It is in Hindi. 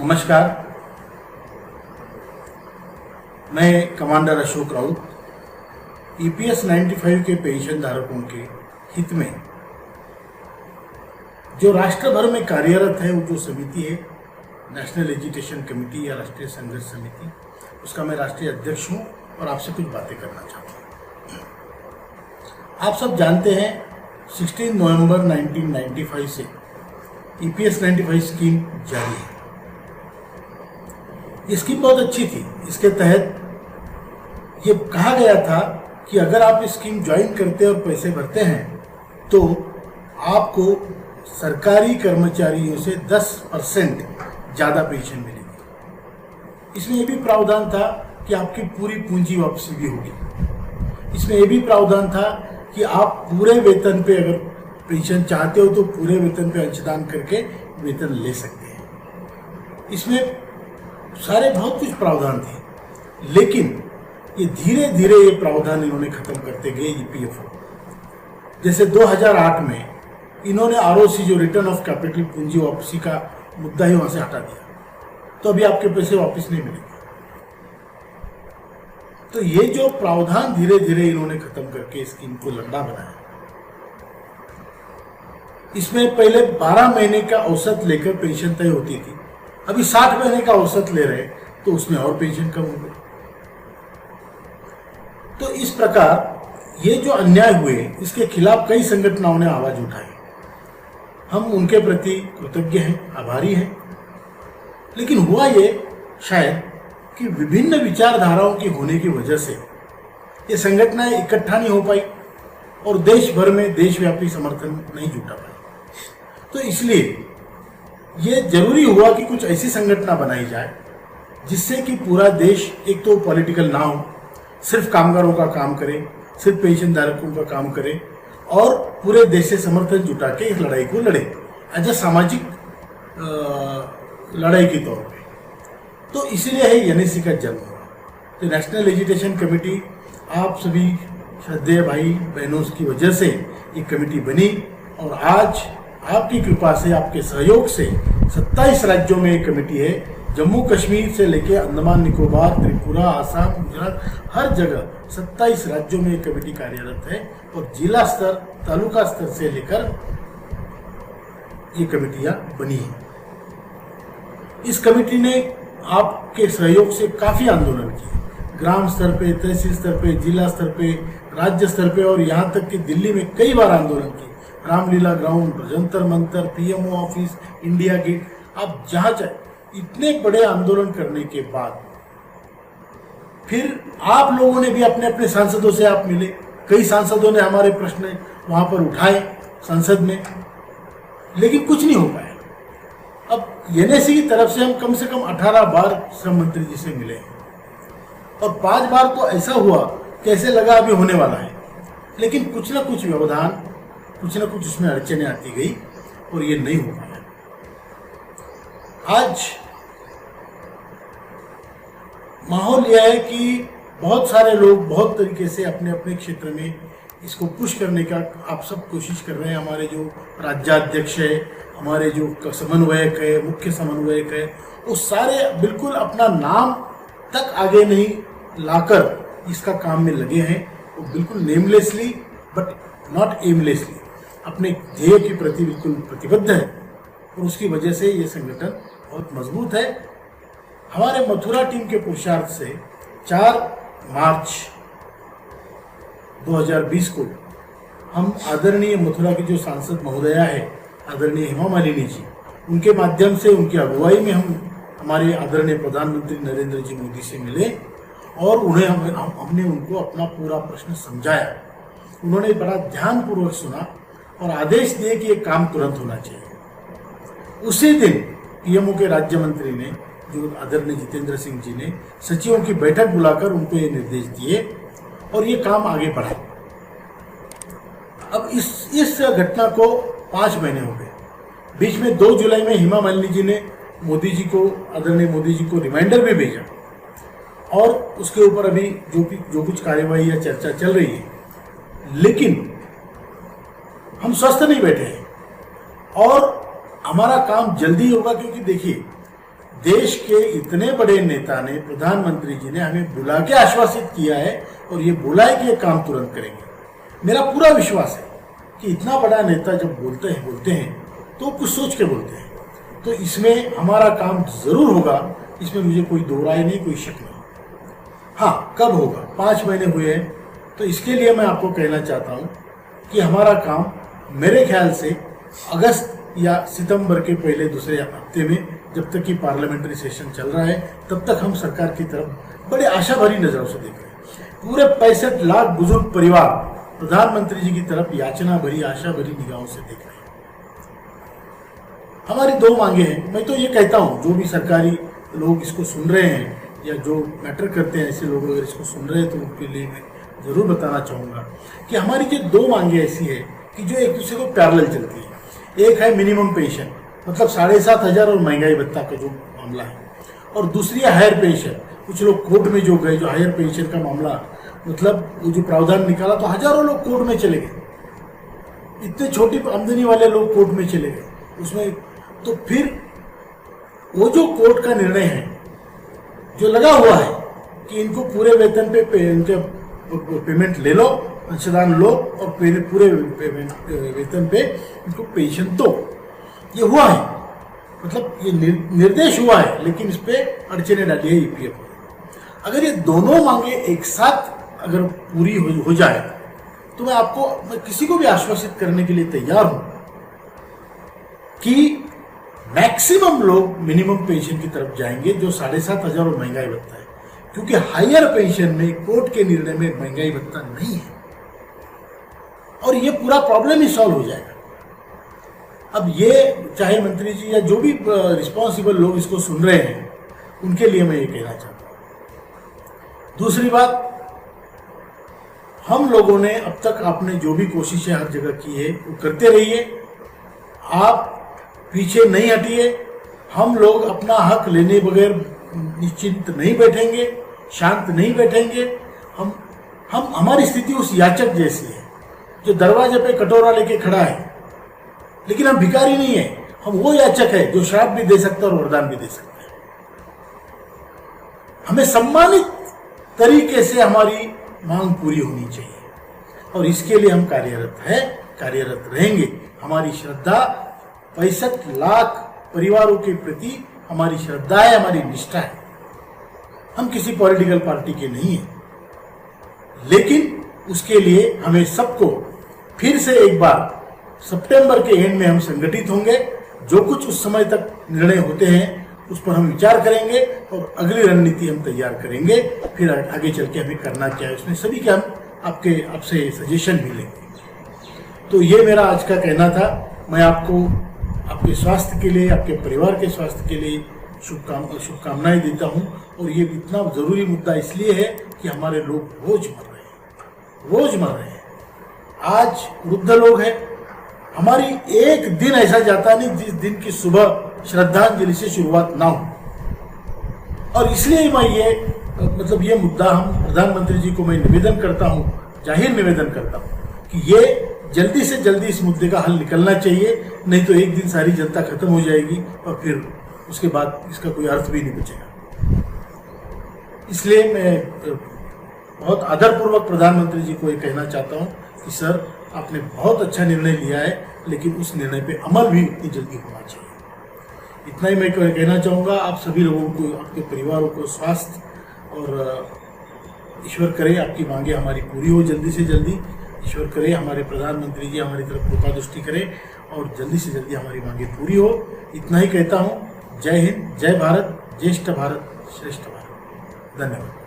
नमस्कार, मैं कमांडर अशोक राउत EPS 95 के पेंशन धारकों के हित में जो राष्ट्र भर में कार्यरत है, वो जो समिति है नेशनल एजुकेशन कमेटी या राष्ट्रीय संघर्ष समिति, उसका मैं राष्ट्रीय अध्यक्ष हूँ और आपसे कुछ बातें करना चाहता हूँ। आप सब जानते हैं 16 नवंबर 1995 से EPS 95 स्कीम जारी है। ये स्कीम बहुत अच्छी थी। इसके तहत ये कहा गया था कि अगर आप इस स्कीम ज्वाइन करते और पैसे भरते हैं तो आपको सरकारी कर्मचारियों से 10% ज़्यादा पेंशन मिलेगी। इसमें यह भी प्रावधान था कि आपकी पूरी पूंजी वापसी भी होगी। इसमें यह भी प्रावधान था कि आप पूरे वेतन पे अगर पेंशन चाहते हो तो पूरे वेतन पे अंशदान करके वेतन ले सकते हैं। इसमें सारे बहुत कुछ प्रावधान थे, लेकिन ये धीरे धीरे ये प्रावधान इन्होंने खत्म करते गए। EPFO जैसे 2008 में इन्होंने ROC जो रिटर्न ऑफ कैपिटल पूंजी वापसी का मुद्दा ही वहां से हटा दिया, तो अभी आपके पैसे वापस नहीं मिलेंगे। तो ये जो प्रावधान धीरे धीरे इन्होंने खत्म करके स्कीम को लंबा बनाया। इसमें पहले 12 महीने का औसत लेकर पेंशन तय होती थी, अभी 60 महीने का औसत ले रहे, तो उसमें और पेंशन कम हो गई। तो इस प्रकार ये जो अन्याय हुए, इसके खिलाफ कई संगठनों ने आवाज उठाई। हम उनके प्रति कृतज्ञ हैं, आभारी हैं। लेकिन हुआ ये शायद कि विभिन्न विचारधाराओं की होने की वजह से ये संगठनें इकट्ठा नहीं हो पाई और देश भर में देशव्यापी समर्थन नहीं जुटा पाई। तो इसलिए ये जरूरी हुआ कि कुछ ऐसी संगठन बनाई जाए जिससे कि पूरा देश एक तो पॉलिटिकल ना हो, सिर्फ कामगारों का काम करे, सिर्फ पेंशन धारकों का काम करे और पूरे देश से समर्थन जुटा के इस लड़ाई को लड़े एज ए सामाजिक लड़ाई के तौर पे। तो इसीलिए है NSC का जन्म हुआ। तो नेशनल एजुकेशन कमेटी आप सभी श्रद्धेय भाई बहनों की वजह से ये कमेटी बनी और आज आपकी कृपा से, आपके सहयोग से 27 राज्यों में एक कमेटी है। जम्मू कश्मीर से लेकर अंडमान निकोबार, त्रिपुरा, आसाम, गुजरात, हर जगह 27 राज्यों में एक कमेटी कार्यरत है और जिला स्तर, तालुका स्तर से लेकर ये कमेटियां बनी हैं। इस कमेटी ने आपके सहयोग से काफी आंदोलन किए, ग्राम स्तर पे, तहसील स्तर पे, जिला स्तर पे, राज्य स्तर पे और यहाँ तक कि दिल्ली में कई बार आंदोलन किए। Ramlila ground, Jantar Mantar, PMO office, India Gate, आप जहां चाहे। इतने बड़े आंदोलन करने के बाद फिर आप लोगों ने भी अपने अपने सांसदों से आप मिले, कई सांसदों ने हमारे प्रश्न वहां पर उठाए संसद में, लेकिन कुछ नहीं हो पाया। अब NSC की तरफ से हम कम से कम 18 बार श्रम मंत्री जी से मिले और 5 बार तो ऐसा हुआ कि ऐसे लगा अभी होने वाला है, लेकिन कुछ ना कुछ व्यवधान, कुछ ना कुछ उसमें अड़चने आती गई और ये नहीं हो पाया। आज माहौल यह है कि बहुत सारे लोग बहुत तरीके से अपने अपने क्षेत्र में इसको पुश करने का आप सब कोशिश कर रहे हैं। हमारे जो राज्याध्यक्ष है, हमारे जो समन्वयक है, मुख्य समन्वयक है, वो सारे बिल्कुल अपना नाम तक आगे नहीं लाकर इसका काम में लगे हैं। वो बिल्कुल नेमलेसली बट नॉट एमलेसली अपने ध्येय के प्रति बिल्कुल प्रतिबद्ध है और उसकी वजह से ये संगठन बहुत मजबूत है। हमारे मथुरा टीम के पुरुषार्थ से 4 मार्च 2020 को हम आदरणीय मथुरा की जो सांसद महोदया है, आदरणीय हेमा मालिनी जी, उनके माध्यम से, उनकी अगुवाई में हम हमारे आदरणीय प्रधानमंत्री नरेंद्र जी मोदी से मिले और उन्हें हमने उनको अपना पूरा प्रश्न समझाया। उन्होंने बड़ा ध्यानपूर्वक सुना और आदेश दिए कि ये काम तुरंत होना चाहिए। उसी दिन PMO के राज्य मंत्री ने, जो आदरणीय जितेंद्र सिंह जी ने, सचिवों की बैठक बुलाकर उनको ये निर्देश दिए और ये काम आगे बढ़ा। अब इस घटना को 5 महीने हो गए। बीच में 2 जुलाई में हेमा मालिनी जी ने मोदी जी को, आदरणीय मोदी जी को रिमाइंडर भी भेजा और उसके ऊपर अभी जो कुछ कार्यवाही या चर्चा चल रही है, लेकिन हम स्वस्थ नहीं बैठे हैं और हमारा काम जल्दी होगा। क्योंकि देखिए, देश के इतने बड़े नेता ने, प्रधानमंत्री जी ने हमें बुला के आश्वासित किया है और ये बोला है कि ये काम तुरंत करेंगे। मेरा पूरा विश्वास है कि इतना बड़ा नेता जब बोलते हैं तो कुछ सोच के बोलते हैं, तो इसमें हमारा काम जरूर होगा, इसमें मुझे कोई दो राय नहीं, कोई शक नहीं। हाँ, कब होगा? 5 महीने हुए हैं, तो इसके लिए मैं आपको कहना चाहता हूँ कि हमारा काम मेरे ख्याल से अगस्त या सितंबर के पहले दूसरे हफ्ते में, जब तक कि पार्लियामेंट्री सेशन चल रहा है, तब तक हम सरकार की तरफ बड़े आशा भरी नजरों से देख रहे हैं। पूरे 65 लाख बुजुर्ग परिवार प्रधानमंत्री जी की तरफ याचना भरी, आशा भरी निगाहों से देख रहे हैं। हमारी 2 मांगे हैं। मैं तो ये कहता हूँ, जो भी सरकारी लोग इसको सुन रहे हैं या जो मैटर करते हैं, ऐसे लोग अगर इसको सुन रहे हैं तो उनके लिए मैं जरूर बताना चाहूँगा कि हमारी जो 2 मांगे ऐसी है कि जो एक दूसरे को पैरेलल चलती है। एक है मिनिमम पेंशन, मतलब 7,500 और महंगाई भत्ता का जो मामला है, और दूसरी है हायर पेंशन। कुछ लोग कोर्ट में जो गए, जो हायर पेंशन का मामला, मतलब वो जो प्रावधान निकाला तो हजारों लोग कोर्ट में चले गए, इतने छोटी आमदनी वाले लोग कोर्ट में चले गए उसमें। तो फिर वो जो कोर्ट का निर्णय है जो लगा हुआ है कि इनको पूरे वेतन पे इनके पेमेंट ले लो, अंशदान लो और पूरे वेतन पे इनको पेंशन दो, ये हुआ है, मतलब ये निर्देश हुआ है, लेकिन इस पे अड़चने डाली है ईपीएफ। अगर ये दोनों मांगे एक साथ अगर पूरी हो जाए तो मैं किसी को भी आश्वासित करने के लिए तैयार हूं कि मैक्सिमम लोग मिनिमम पेंशन की तरफ जाएंगे, जो 7,500 और महंगाई भत्ता है, क्योंकि हायर पेंशन में कोर्ट के निर्णय में महंगाई भत्ता नहीं है और ये पूरा प्रॉब्लम ही सॉल्व हो जाएगा। अब ये चाहे मंत्री जी या जो भी रिस्पॉन्सिबल लोग इसको सुन रहे हैं, उनके लिए मैं ये कहना चाहता हूं। दूसरी बात, हम लोगों ने अब तक आपने जो भी कोशिशें हर जगह की है वो करते रहिए, आप पीछे नहीं हटिए। हम लोग अपना हक लेने बगैर निश्चिंत नहीं बैठेंगे, शांत नहीं बैठेंगे। हम हमारी स्थिति उस याचक जैसी है जो दरवाजे पे कटोरा लेके खड़ा है, लेकिन हम भिखारी नहीं है। हम वो याचक है जो श्राप भी दे सकता है और वरदान भी दे सकता है। हमें सम्मानित तरीके से हमारी मांग पूरी होनी चाहिए और इसके लिए हम कार्यरत रहेंगे। हमारी श्रद्धा 65 लाख परिवारों के प्रति हमारी श्रद्धा है, हमारी निष्ठा है। हम किसी पॉलिटिकल पार्टी के नहीं हैं, लेकिन उसके लिए हमें सबको फिर से एक बार सितंबर के एंड में हम संगठित होंगे। जो कुछ उस समय तक निर्णय होते हैं उस पर हम विचार करेंगे और अगली रणनीति हम तैयार करेंगे। फिर आगे चल के हमें करना क्या है, उसमें सभी के हम आपसे सजेशन भी लेंगे। तो ये मेरा आज का कहना था। मैं आपको आपके स्वास्थ्य के लिए, आपके परिवार के स्वास्थ्य के लिए शुभकामनाएं देता हूं। और ये इतना जरूरी मुद्दा इसलिए है कि हमारे लोग रोज मर रहे हैं। आज वृद्ध लोग हैं, हमारी एक दिन ऐसा जाता नहीं जिस दिन की सुबह श्रद्धांजलि से शुरुआत ना हो। और इसलिए मैं ये मुद्दा हम प्रधानमंत्री जी को मैं निवेदन करता हूं, जाहिर निवेदन करता हूं कि ये जल्दी से जल्दी इस मुद्दे का हल निकलना चाहिए, नहीं तो एक दिन सारी जनता खत्म हो जाएगी और फिर उसके बाद इसका कोई अर्थ भी नहीं बचेगा। इसलिए मैं बहुत आदरपूर्वक प्रधानमंत्री जी को ये कहना चाहता हूँ कि सर, आपने बहुत अच्छा निर्णय लिया है, लेकिन उस निर्णय पे अमल भी इतनी जल्दी होना चाहिए। इतना ही मैं कहना चाहूँगा। आप सभी लोगों को, आपके परिवारों को स्वास्थ्य और ईश्वर करे आपकी मांगे हमारी पूरी हो जल्दी से जल्दी। ईश्वर करे हमारे प्रधानमंत्री जी हमारी तरफ कृपा दृष्टि करें और जल्दी से जल्दी हमारी मांगे पूरी हो। इतना ही कहता हूँ। जय हिंद, जय भारत, ज्येष्ठ भारत, श्रेष्ठ भारत। धन्यवाद।